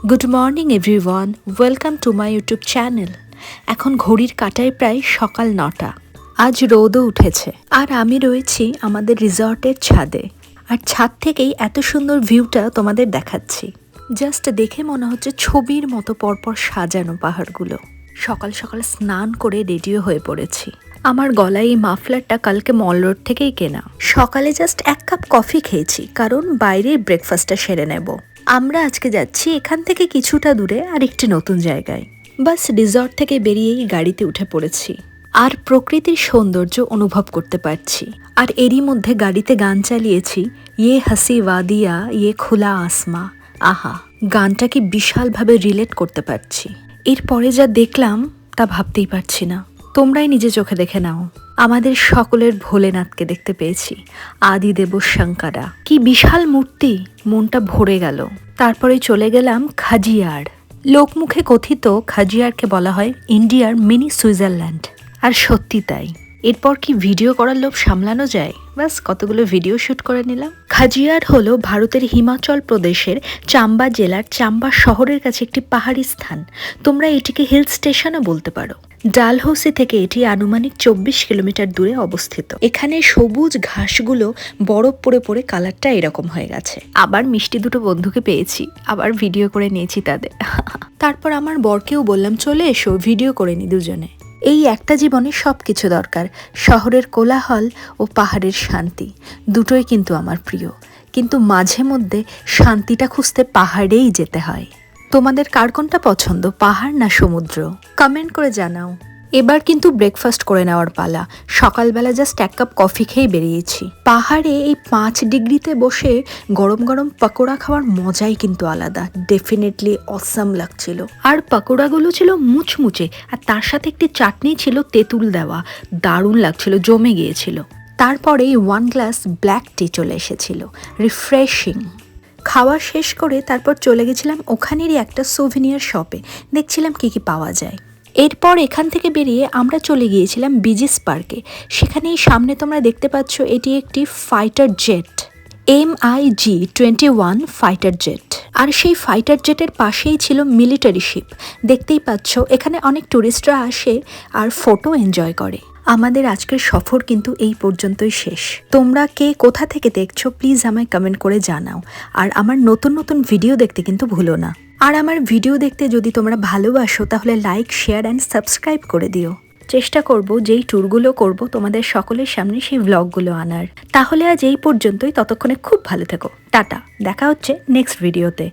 Good morning everyone, welcome to my YouTube channel. এখন ঘড়ির কাঁটায় প্রায় সকাল 9টা। আজ রোদও উঠেছে আর আমি রয়েছি আমাদের রিসর্টের ছাদে। আর ছাদ থেকেই এত সুন্দর ভিউটা তোমাদের দেখাচ্ছি। জাস্ট দেখে মনে হচ্ছে ছবির মতো পরপর সাজানো পাহাড়গুলো। সকাল সকাল স্নান করে রেডিও হয়ে পড়েছি। আমার গলায় এই মাফলারটা কালকে মল রোড থেকেই কেনা। সকালে জাস্ট 1 কাপ কফি খেয়েছি, কারণ বাইরের ব্রেকফাস্টটা সেরে নেব। আমরা আজকে যাচ্ছি এখান থেকে কিছুটা দূরে আর একটি নতুন জায়গায়। বাস রিসর্ট থেকে বেরিয়েই গাড়িতে উঠে পড়েছি আর প্রকৃতির সৌন্দর্য অনুভব করতে পারছি। আর এরই মধ্যে গাড়িতে গান চালিয়েছি, ইয়ে হাসি ওয়াদিয়া ইয়ে খোলা আসমা। আহা, গানটা কি বিশালভাবে রিলেট করতে পারছি। এরপরে যা দেখলাম তা ভাবতেই পারছি না। তোমরাই নিজে চোখে দেখে নাও। আমাদের সকলের ভোলেনাথকে দেখতে পেয়েছি, আদিদেব শঙ্করা। কি বিশাল মূর্তি, মনটা ভরে গেল। তারপরে চলে গেলাম খাজিয়ার। লোকমুখে কথিত খাজিয়ারকে বলা হয় ইন্ডিয়ার মিনি সুইজারল্যান্ড, আর সত্যি তাই। এরপর কি ভিডিও করার লোভ সামলানো যায়, ব্যাস কতগুলো ভিডিও শুট করে নিলাম। খাজিয়ার হলো ভারতের হিমাচল প্রদেশের চাম্বা জেলার চাম্বা শহরের কাছে একটি পাহাড়ি স্থান। তোমরা এটিকে হিল স্টেশনও বলতে পারো। ডালহৌসি থেকে এটি আনুমানিক 24 কিলোমিটার দূরে অবস্থিত। এখানে সবুজ ঘাসগুলো বরফ পড়ে পড়ে কালারটা এরকম হয়ে গেছে। আবার মিষ্টি দুটো বন্ধুকে পেয়েছি, আবার ভিডিও করে নিয়েছি তাদের। তারপর আমার বরকেও বললাম চলে এসো, ভিডিও করে নি দুজনে। এই একটা জীবনে সব কিছু দরকার, শহরের কোলাহল ও পাহাড়ের শান্তি, দুটোই কিন্তু আমার প্রিয়। কিন্তু মাঝে মধ্যে শান্তিটা খুঁজতে পাহাড়েই যেতে হয়। তোমাদের কার কোনটা পছন্দ, পাহাড় না সমুদ্র? কমেন্ট করে জানাও। এবার কিন্তু ব্রেকফাস্ট করে নেওয়ার পালা। সকালবেলা জাস্ট 1 কাপ কফি খেয়ে বেরিয়েছি। পাহাড়ে এই 5 ডিগ্রিতে বসে গরম গরম পকোড়া খাওয়ার মজাই কিন্তু আলাদা। ডেফিনেটলি অসাম লাগছিল। আর পকোড়াগুলো ছিল মুচমুচে, আর তার সাথে একটি চাটনি ছিল তেঁতুল দেওয়া। দারুণ লাগছিল, জমে গিয়েছিল। তারপরে 1 গ্লাস ব্ল্যাক টি চলে এসেছিল, রিফ্রেশিং। খাওয়া শেষ করে তারপর চলে গেছিলাম ওখানেরই একটা সোভিনিয়ার শপে, দেখছিলাম কি কি পাওয়া যায়। এরপর এখান থেকে বেরিয়ে আমরা চলে গিয়েছিলাম বিজিস পার্কে। সেখানেই সামনে তোমরা দেখতে পাচ্ছ এটি একটি fighter jet, MiG-21 fighter jet. আর সেই ফাইটার জেটের পাশেই ছিল মিলিটারি শিপ। দেখতেই পাচ্ছ এখানে অনেক টুরিস্টরা আসে আর ফটো এনজয় করে। আমাদের আজকের সফর কিন্তু এই পর্যন্তই শেষ। তোমরা কে কোথা থেকে দেখছো প্লিজ আমায় কমেন্ট করে জানাও। আর আমার নতুন নতুন ভিডিও দেখতে কিন্তু ভুলো না। আর আমার ভিডিও দেখতে যদি তোমরা ভালোবাসো তাহলে লাইক, শেয়ার অ্যান্ড সাবস্ক্রাইব করে দিও। চেষ্টা করব যেই ট্যুরগুলো করব তোমাদের সকলের সামনে সেই ভ্লগগুলো আনার। তাহলে আজ এই পর্যন্তই, ততক্ষণে খুব ভালো থেকো। টাটা, দেখা হচ্ছে নেক্সট ভিডিওতে।